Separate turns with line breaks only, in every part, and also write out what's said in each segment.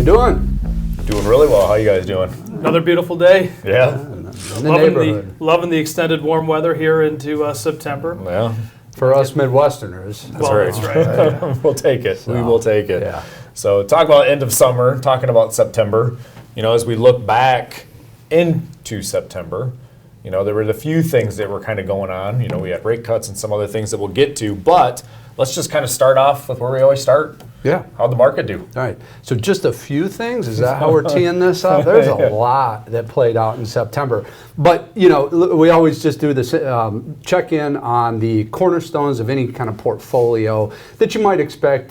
you doing?
Doing really well. How you guys doing?
Another beautiful day.
Yeah.
In the neighborhood.
Loving the extended warm weather here into September.
Yeah.
For us Midwesterners.
That's right.
We'll take it. We will take it.
Yeah.
So talk about end of summer, talking about September. You know, as we look back into September, you know, there were a few things that were kind of going on. You know, we had rate cuts and some other things that we'll get to, but let's just kind of start off with where we always start.
Yeah.
How'd the market do?
All right. So just a few things? Is that how we're teeing this up? There's a lot that played out in September. But, you know, we always just do this check in on the cornerstones of any kind of portfolio that you might expect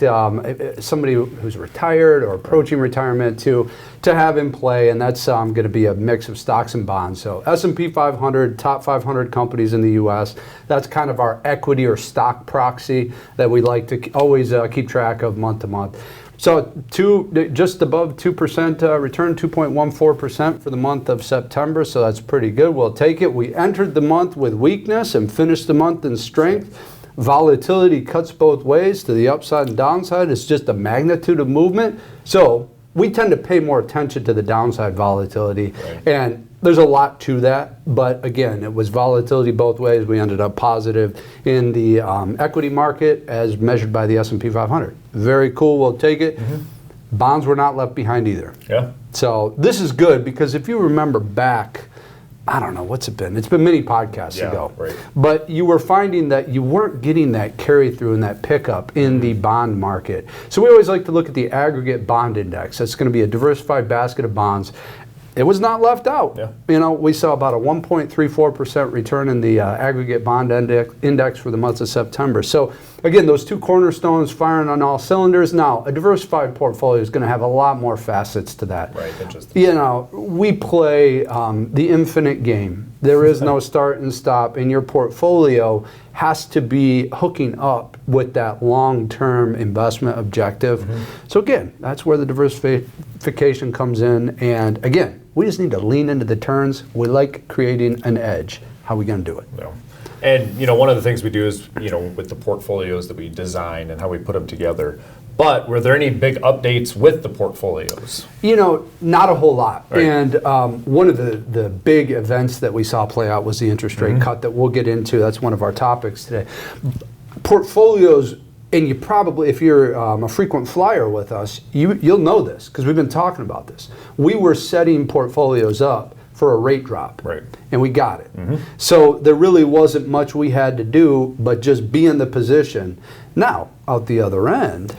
somebody who's retired or approaching retirement to have in play. And that's going to be a mix of stocks and bonds. So S&P 500, top 500 companies in the U.S. That's kind of our equity or stock proxy that we like to always keep track of month to month. So just above 2% return, 2.14% for the month of September. So that's pretty good. We'll take it. We entered the month with weakness and finished the month in strength. Volatility cuts both ways, to the upside and downside. It's just a magnitude of movement. So we tend to pay more attention to the downside volatility.
Right.
And there's a lot to that, but again, it was volatility both ways. We ended up positive in the equity market as measured by the S&P 500. Very cool, we'll take it. Mm-hmm. Bonds were not left behind either.
Yeah.
So this is good because if you remember back, I don't know, what's it been? It's been many podcasts ago.
Right.
But you were finding that you weren't getting that carry through and that pickup in the bond market. So we always like to look at the aggregate bond index. That's going to be a diversified basket of bonds. It was not left out.
Yeah.
You know, we saw about a 1.34% return in the aggregate bond index for the month of September. So again, those two cornerstones firing on all cylinders. Now, a diversified portfolio is going to have a lot more facets to that.
Right. Interesting.
You know, we play the infinite game. There is no start and stop, and your portfolio has to be hooking up with that long-term investment objective. Mm-hmm. So again, that's where the diversification comes in. And again, we just need to lean into the turns. We like creating an edge. How are we going to do it?
Yeah. And, you know, one of the things we do is, you know, with the portfolios that we design and how we put them together. But were there any big updates with the portfolios?
You know, not a whole lot.
Right.
And one of the big events that we saw play out was the interest rate cut that we'll get into. That's one of our topics today. Portfolios, and you probably, if you're a frequent flyer with us, you'll know this because we've been talking about this. We were setting portfolios up for a rate drop.
Right.
And we got it. Mm-hmm. So there really wasn't much we had to do but just be in the position. Now, out the other end,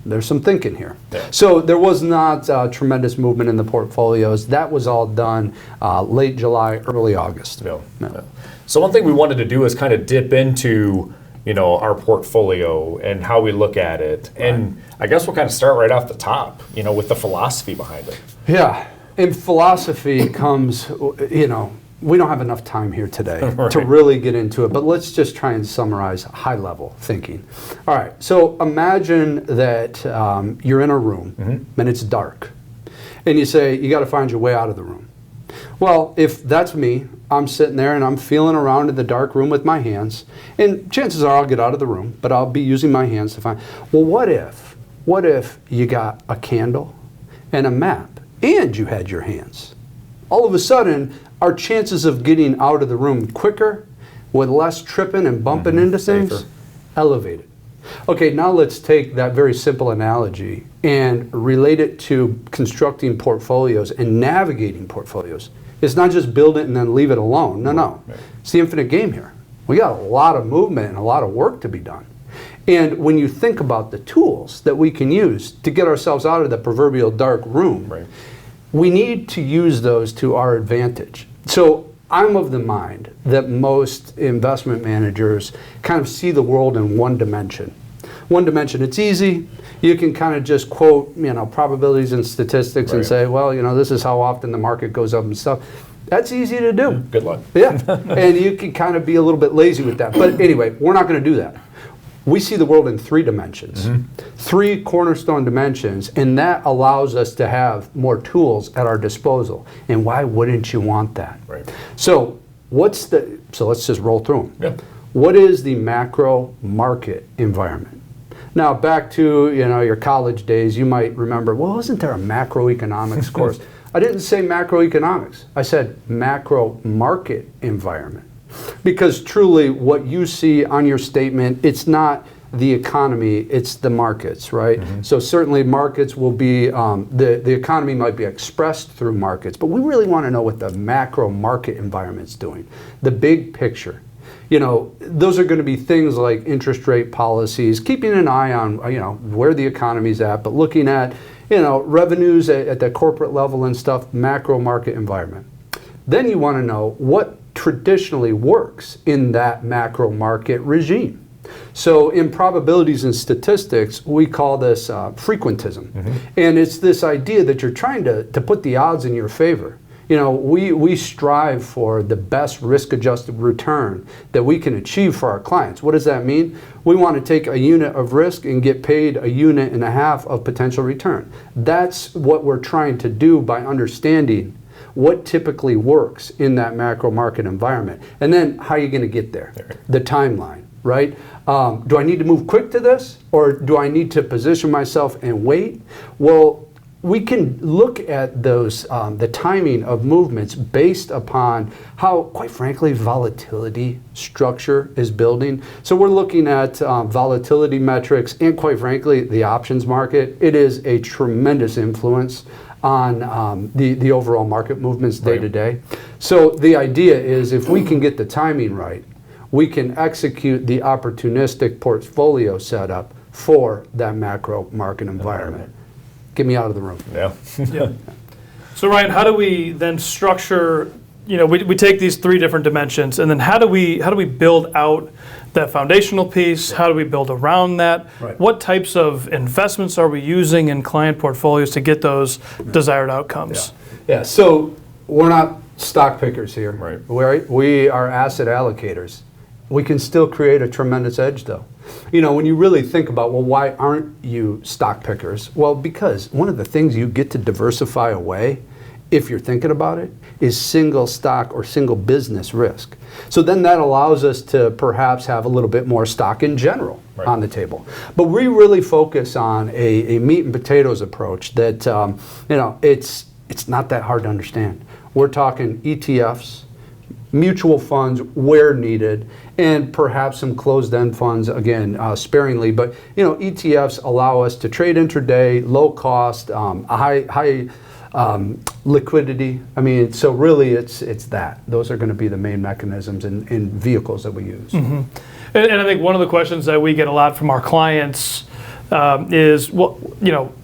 there's some thinking here. Yeah. So there was not tremendous movement in the portfolios. That was all done late July, early August.
Yeah. Yeah. So one thing we wanted to do is kind of dip into, you know, our portfolio and how we look at it. Right. And I guess we'll kind of start right off the top, you know, with the philosophy behind it.
Yeah. And philosophy comes, you know, we don't have enough time here today to really get into it, but let's just try and summarize high-level thinking. All right, so imagine that you're in a room and it's dark, and you say, you got to find your way out of the room. Well, if that's me, I'm sitting there and I'm feeling around in the dark room with my hands, and chances are I'll get out of the room, but I'll be using my hands to find. Well, what if you got a candle and a map and you had your hands? All of a sudden, our chances of getting out of the room quicker, with less tripping and bumping into things, elevated. Okay, now let's take that very simple analogy and relate it to constructing portfolios and navigating portfolios. It's not just build it and then leave it alone. No. It's the infinite game here. We got a lot of movement and a lot of work to be done. And when you think about the tools that we can use to get ourselves out of the proverbial dark room, we need to use those to our advantage. So I'm of the mind that most investment managers kind of see the world in one dimension. One dimension, it's easy. You can kind of just quote, you know, probabilities and statistics and say, well, you know, this is how often the market goes up and stuff. That's easy to do.
Good luck.
Yeah, and you can kind of be a little bit lazy with that. But anyway, we're not going to do that. We see the world in three dimensions, three cornerstone dimensions, and that allows us to have more tools at our disposal. And why wouldn't you want that?
Right.
So let's just roll through them.
Yeah.
What is the macro market environment? Now, back to your college days, you might remember, well, wasn't there a macroeconomics course? I didn't say macroeconomics. I said macro market environment. Because truly what you see on your statement, it's not the economy, it's the markets, right? So certainly markets will be, the economy might be expressed through markets, but we really want to know what the macro market environment's doing, the big picture. Those are going to be things like interest rate policies, keeping an eye on, where the economy's at, but looking at, revenues at the corporate level and stuff, macro market environment. Then you want to know what traditionally works in that macro market regime. So in probabilities and statistics, we call this frequentism. And it's this idea that you're trying to put the odds in your favor. We strive for the best risk-adjusted return that we can achieve for our clients. What does that mean? We want to take a unit of risk and get paid a unit and a half of potential return. That's what we're trying to do by understanding what typically works in that macro market environment. And then how are you going to get there? The timeline, right? Do I need to move quick to this, or do I need to position myself and wait? Well, we can look at those, the timing of movements based upon how, quite frankly, volatility structure is building. So we're looking at volatility metrics and, quite frankly, the options market. It is a tremendous influence on the overall market movements day to day. So the idea is if we can get the timing right, we can execute the opportunistic portfolio setup for that macro market environment. Get me out of the room.
Yeah. So Ryan, how do we then structure, we take these three different dimensions, and then how do we build out that foundational piece? How do we build around that?
Right.
What types of investments are we using in client portfolios to get those desired outcomes?
Yeah, so we're not stock pickers here.
Right.
We are asset allocators. We can still create a tremendous edge though. When you really think about, well, why aren't you stock pickers? Well, because one of the things you get to diversify away, if you're thinking about it, is single stock or single business risk. So then that allows us to perhaps have a little bit more stock in general on the table. But we really focus on a meat and potatoes approach that, it's not that hard to understand. We're talking ETFs, mutual funds where needed, and perhaps some closed-end funds, again, sparingly. But ETFs allow us to trade intraday, low cost, high liquidity. So really it's that. Those are going to be the main mechanisms and vehicles that we use.
And I think one of the questions that we get a lot from our clients is, well,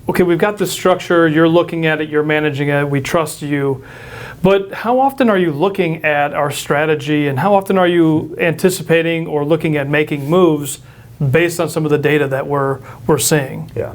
okay, we've got this structure, you're looking at it, you're managing it, we trust you. But how often are you looking at our strategy, and how often are you anticipating or looking at making moves based on some of the data that we're seeing?
Yeah.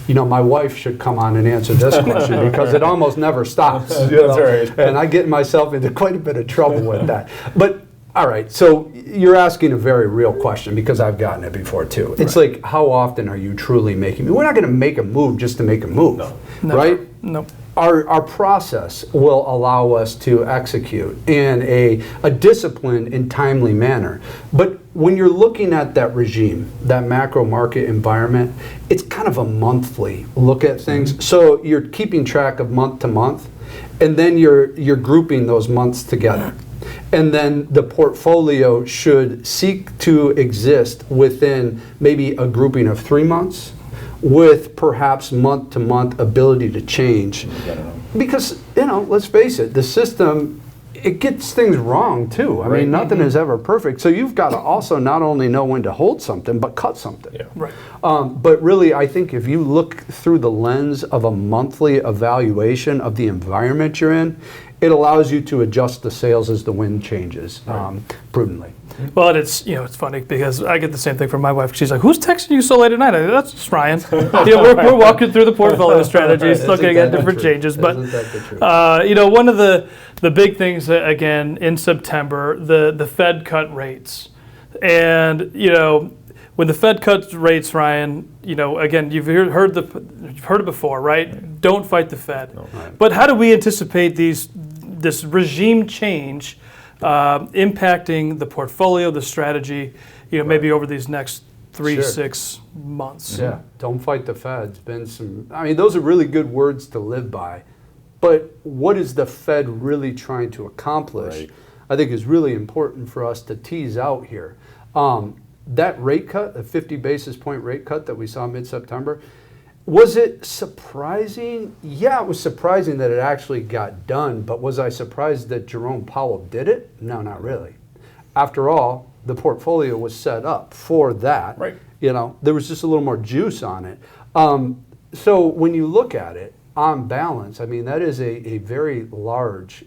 My wife should come on and answer this question because it almost never stops.
That's right.
And I get myself into quite a bit of trouble with that. But all right, so you're asking a very real question because I've gotten it before too. It's like, how often are you truly making? We're not going to make a move just to make a move, right?
No.
Our process will allow us to execute in a disciplined and timely manner. But when you're looking at that regime, that macro market environment, it's kind of a monthly look at things. So you're keeping track of month to month, and then you're grouping those months together. And then the portfolio should seek to exist within maybe a grouping of 3 months, with perhaps month-to-month ability to change. Because, let's face it, the system, it gets things wrong too. I mean, nothing is ever perfect. So you've got to also not only know when to hold something, but cut something.
Yeah.
Right.
But really, I think if you look through the lens of a monthly evaluation of the environment you're in, it allows you to adjust the sails as the wind changes prudently.
Well, it's funny because I get the same thing from my wife. She's like, "Who's texting you so late at night?" I go, "That's just Ryan." We're walking through the portfolio strategies, looking at different changes. But one of the big things again in September, the Fed cut rates, and when the Fed cuts rates, Ryan, again, you've heard it before, right? Don't fight the Fed. No. Right. But how do we anticipate this regime change impacting the portfolio, the strategy, maybe over these next 3,
Sure.
6 months.
Yeah, don't fight the Fed. It's been some, I mean, those are really good words to live by. But what is the Fed really trying to accomplish?
Right.
I think is really important for us to tease out here. That rate cut, the 50 basis point rate cut that we saw mid-September, was it surprising? Yeah, it was surprising that it actually got done, but was I surprised that Jerome Powell did it? No, not really. After all, the portfolio was set up for that.
Right.
You know, there was just a little more juice on it. So when you look at it, on balance, I mean, that is a very large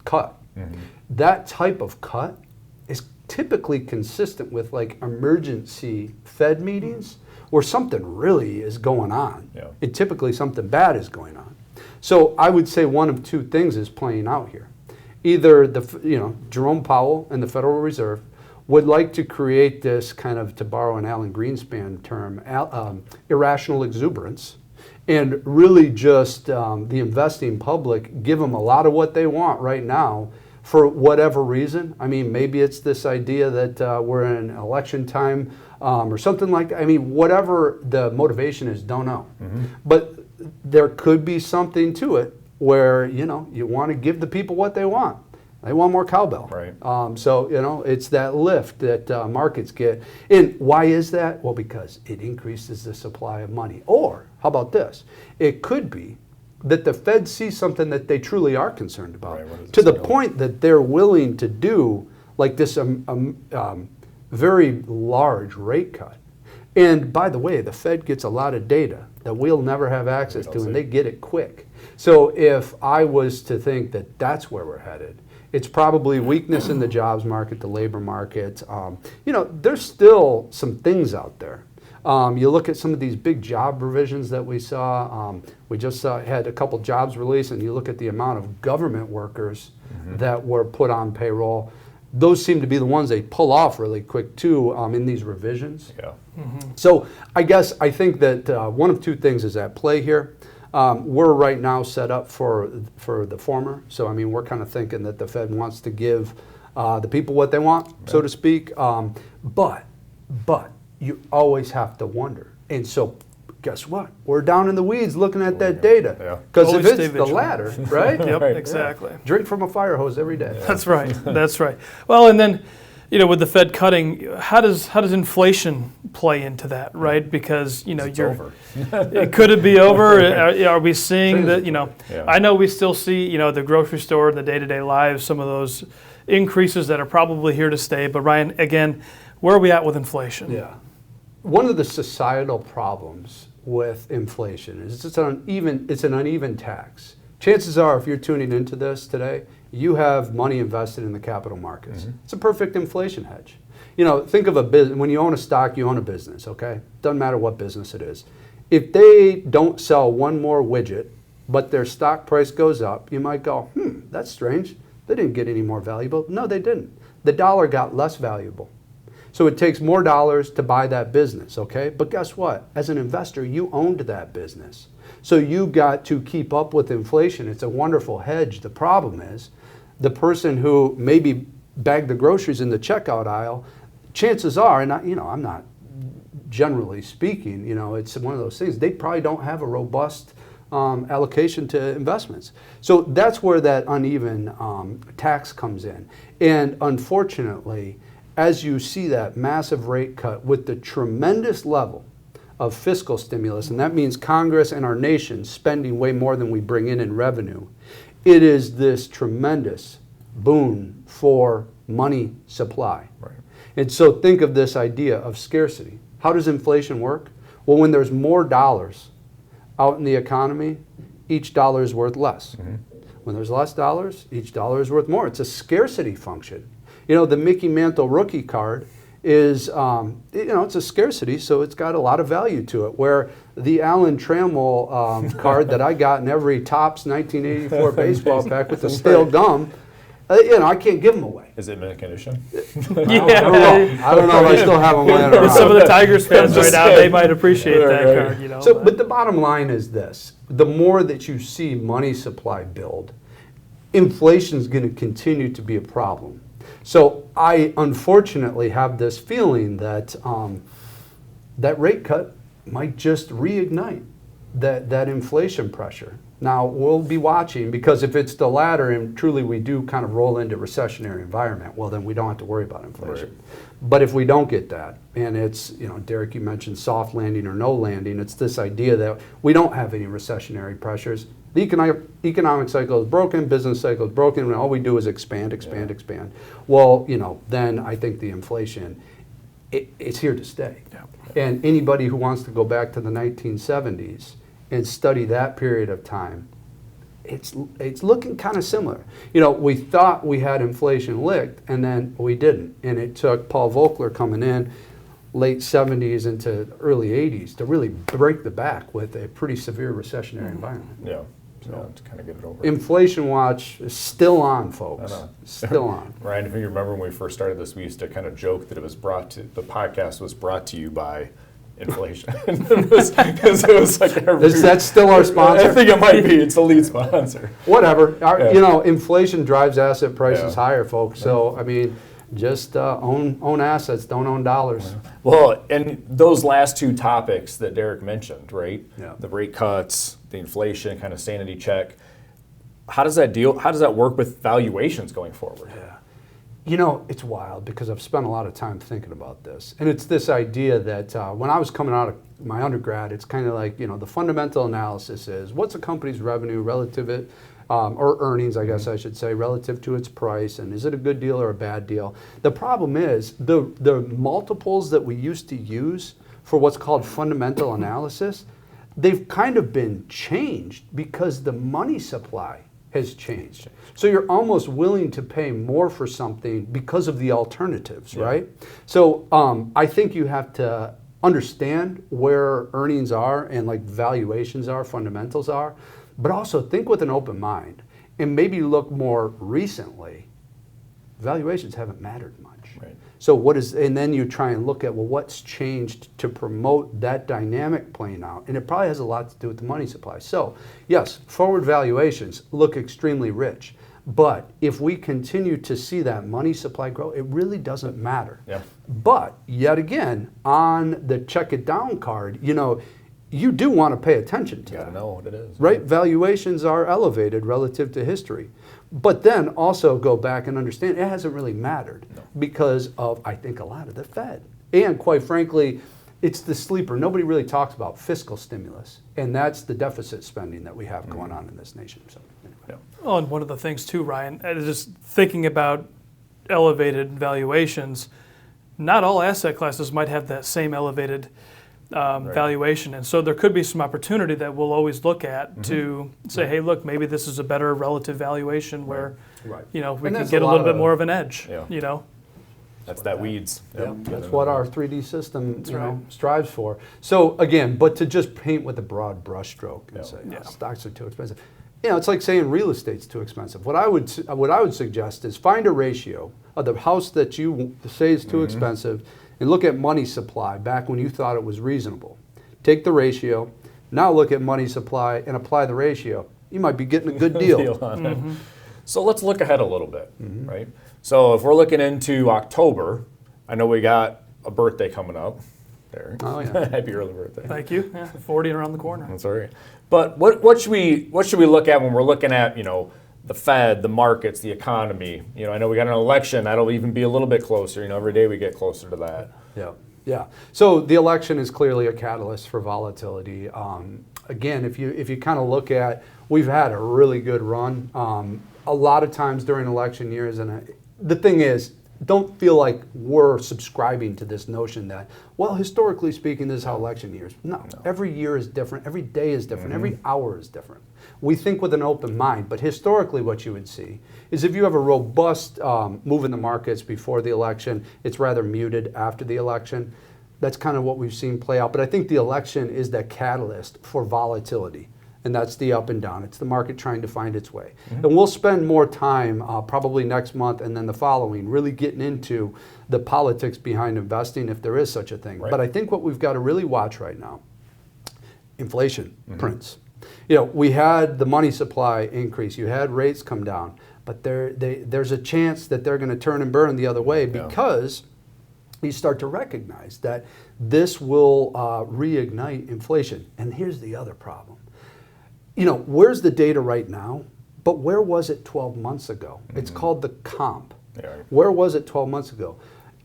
cut.
Mm-hmm.
That type of cut is typically consistent with like emergency Fed meetings where something really is going on.
Yeah.
And typically something bad is going on. So I would say one of two things is playing out here. Either Jerome Powell and the Federal Reserve would like to create this kind of, to borrow an Alan Greenspan term, irrational exuberance, and really just the investing public give them a lot of what they want right now for whatever reason. I mean, maybe it's this idea that we're in election time or something like that. I mean, whatever the motivation is, don't know.
Mm-hmm.
But there could be something to it where, you know, you want to give the people what they want. They want more cowbell.
Right.
So, you know, it's that lift that markets get. And why is that? Well, because it increases the supply of money. Or, how about this? It could be that the Fed sees something that they truly are concerned about,
Right,
to the
go?
point that they're willing to do like this very large rate cut. And by the way, the Fed gets a lot of data that we'll never have access to, and they get it quick. So if I was to think that that's where we're headed, it's probably weakness in the jobs market, the labor market. You know, there's still some things out there. You look at some of these big job revisions that we saw. We just had a couple jobs released, and you look at the amount of government workers that were put on payroll. Those seem to be the ones they pull off really quick too in these revisions.
Yeah.
So I think that one of two things is at play here. We're right now set up for the former. So I mean, we're kind of thinking that the Fed wants to give the people what they want, so to speak. But you always have to wonder. And so guess what? We're down in the weeds looking at that data.
Yeah.
Because if
Always
it's
stay
the
vigilant.
latter, right?
Yep,
Right.
exactly.
Drink from a fire hose every day.
That's right. That's right. Well, and then, you know, with the Fed cutting, how does inflation play into that, right? Because, you know,
It's over.
Could it be over? Are we seeing that, you know,
Yeah.
I know we still see, you know, the grocery store, the day-to-day lives, some of those increases that are probably here to stay. But Ryan, again, where are we at with inflation?
Yeah. One of the societal problems with inflation is it's an uneven tax. Chances are, if you're tuning into this today, you have money invested in the capital markets. It's a perfect inflation hedge. You know, think of a business. When you own a stock, you own a business, okay? Doesn't matter what business it is. If they don't sell one more widget, but their stock price goes up, you might go, that's strange. They didn't get any more valuable. No, they didn't. The dollar got less valuable. So it takes more dollars to buy that business, okay? But guess what? As an investor, you owned that business. So you got to keep up with inflation. It's a wonderful hedge. The problem is the person who maybe bagged the groceries in the checkout aisle, chances are, and I'm not generally speaking, you know, it's one of those things, they probably don't have a robust allocation to investments. So that's where that uneven tax comes in. And unfortunately, as you see that massive rate cut with the tremendous level of fiscal stimulus, and that means Congress and our nation spending way more than we bring in revenue, it is this tremendous boon for money supply.
Right.
And so think of this idea of scarcity. How does inflation work? Well, when there's more dollars out in the economy, each dollar is worth less. When there's less dollars, each dollar is worth more. It's a scarcity function. You know, the Mickey Mantle rookie card is, it's a scarcity, so it's got a lot of value to it. Where the Alan Trammell card that I got in every Topps 1984 baseball pack with the stale gum, I can't give them away.
Is it mint condition?
I don't know if I still have them laying around.
Some of the Tigers fans right now, they might appreciate that card, you know.
So, but the bottom line is this. The more that you see money supply build, inflation is going to continue to be a problem. So I unfortunately have this feeling that that rate cut might just reignite that inflation pressure. Now, we'll be watching, because if it's the latter and truly we do kind of roll into recessionary environment, well, then we don't have to worry about inflation.
Right.
But if we don't get that, and it's, Derek, you mentioned soft landing or no landing, it's this idea that we don't have any recessionary pressures. The economic cycle is broken, business cycle is broken, and all we do is expand. Well, then I think the inflation, it's here to stay.
Yeah.
And anybody who wants to go back to the 1970s and study that period of time, it's looking kind of similar. We thought we had inflation licked, and then we didn't. And it took Paul Volcker coming in late 70s into early 80s to really break the back with a pretty severe recessionary environment.
Yeah. So to kind of get it over.
Inflation watch is still on, folks.
I know.
Still on.
Ryan, if you remember when we first started this, we used to kind of joke that the podcast was brought to you by inflation. Because it was like
Is that still our sponsor?
I think it might be. It's the lead sponsor.
Whatever.
Yeah.
Inflation drives asset prices
Yeah.
higher, folks. So, just own assets, don't own dollars.
Well, and those last two topics that Derek mentioned, right?
Yeah.
The rate cuts, the inflation, kind of sanity check. How does that work with valuations going forward?
Yeah. It's wild, because I've spent a lot of time thinking about this. And it's this idea that when I was coming out of my undergrad, it's kind of like, the fundamental analysis is what's a company's revenue relative or earnings, I guess I should say, relative to its price, and is it a good deal or a bad deal? The problem is the multiples that we used to use for what's called fundamental analysis, they've kind of been changed because the money supply has changed. So you're almost willing to pay more for something because of the alternatives, right? So I think you have to understand where earnings are and like valuations are, fundamentals are, but also think with an open mind and maybe look more recently. Valuations haven't mattered much.
Right.
So and then you try and look at, well, what's changed to promote that dynamic playing out? And it probably has a lot to do with the money supply. So yes, forward valuations look extremely rich. But if we continue to see that money supply grow, it really doesn't matter.
Yeah.
But yet again, on the check it down card, you do want to pay attention to
You got to
that.
know what it is.
Right? Valuations are elevated relative to history. But then also go back and understand it hasn't really mattered because of, I think, a lot of the Fed. And quite frankly, it's the sleeper. Nobody really talks about fiscal stimulus. And that's the deficit spending that we have going on in this nation. So, anyway.
Yeah.
Oh, and one of the things too, Ryan, is just thinking about elevated valuations, not all asset classes might have that same elevated valuation. And so there could be some opportunity that we'll always look at to say, hey, look, maybe this is a better relative valuation where,
Right.
we
And
can
that's
get
a
a
lot
little bit
of-
more of an edge,
Yeah. That's that weeds.
Yeah,
Yep.
that's what our 3D system
right.
strives for. So again, but to just paint with a broad brushstroke and
Yeah.
say
Yeah.
stocks are too expensive, it's like saying real estate's too expensive. What I would suggest is find a ratio of the house that you say is too expensive, and look at money supply back when you thought it was reasonable. Take the ratio. Now look at money supply and apply the ratio. You might be getting a good deal.
on it. So let's look ahead a little bit, right? So if we're looking into October, I know we got a birthday coming up. There.
Oh, yeah.
Happy early birthday.
Thank you. Yeah, 40 and around the corner.
That's all right. But what should we look at when we're looking at, the Fed, the markets, the economy? I know we got an election. That'll even be a little bit closer. Every day we get closer to that.
Yeah. So the election is clearly a catalyst for volatility. Again, if you kind of look at, we've had a really good run. A lot of times during election years, and the thing is, don't feel like we're subscribing to this notion that, well, historically speaking, this is how election years. No. Every year is different. Every day is different. Every hour is different. We think with an open mind, but historically what you would see is if you have a robust move in the markets before the election, it's rather muted after the election. That's kind of what we've seen play out. But I think the election is that catalyst for volatility. And that's the up and down. It's the market trying to find its way. And we'll spend more time, probably next month and then the following, really getting into the politics behind investing, if there is such a thing.
Right.
But I think what we've got to really watch right now, inflation prints. We had the money supply increase. You had rates come down. But there's a chance that they're going to turn and burn the other way because you start to recognize that this will reignite inflation. And here's the other problem. Where's the data right now? But where was it 12 months ago? It's called the comp.
Yeah.
Where was it 12 months ago?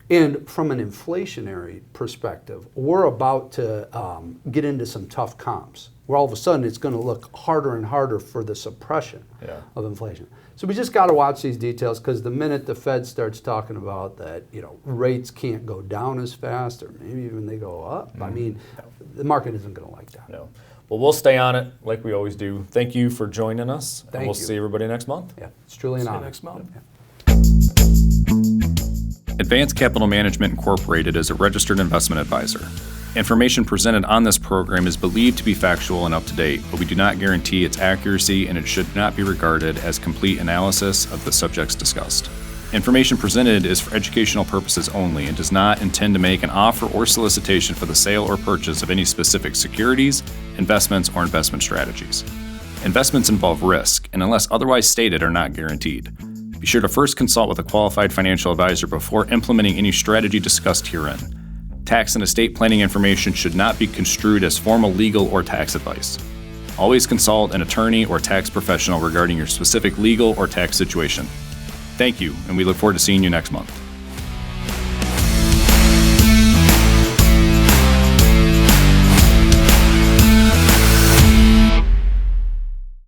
And from an inflationary perspective, we're about to get into some tough comps, where all of a sudden it's going to look harder and harder for the suppression of inflation. So we just got to watch these details, because the minute the Fed starts talking about that, rates can't go down as fast, or maybe even they go up, I mean, the market isn't going to like that.
No. Well, we'll stay on it like we always do. Thank you for joining us. And we'll see everybody next month.
Yeah, it's truly an honor.
Next month.
Advanced Capital Management Incorporated is a registered investment advisor. Information presented on this program is believed to be factual and up to date, but we do not guarantee its accuracy, and it should not be regarded as complete analysis of the subjects discussed. Information presented is for educational purposes only and does not intend to make an offer or solicitation for the sale or purchase of any specific securities, investments, or investment strategies. Investments involve risk, and unless otherwise stated, are not guaranteed. Be sure to first consult with a qualified financial advisor before implementing any strategy discussed herein. Tax and estate planning information should not be construed as formal legal or tax advice. Always consult an attorney or tax professional regarding your specific legal or tax situation. Thank you, and we look forward to seeing you next month.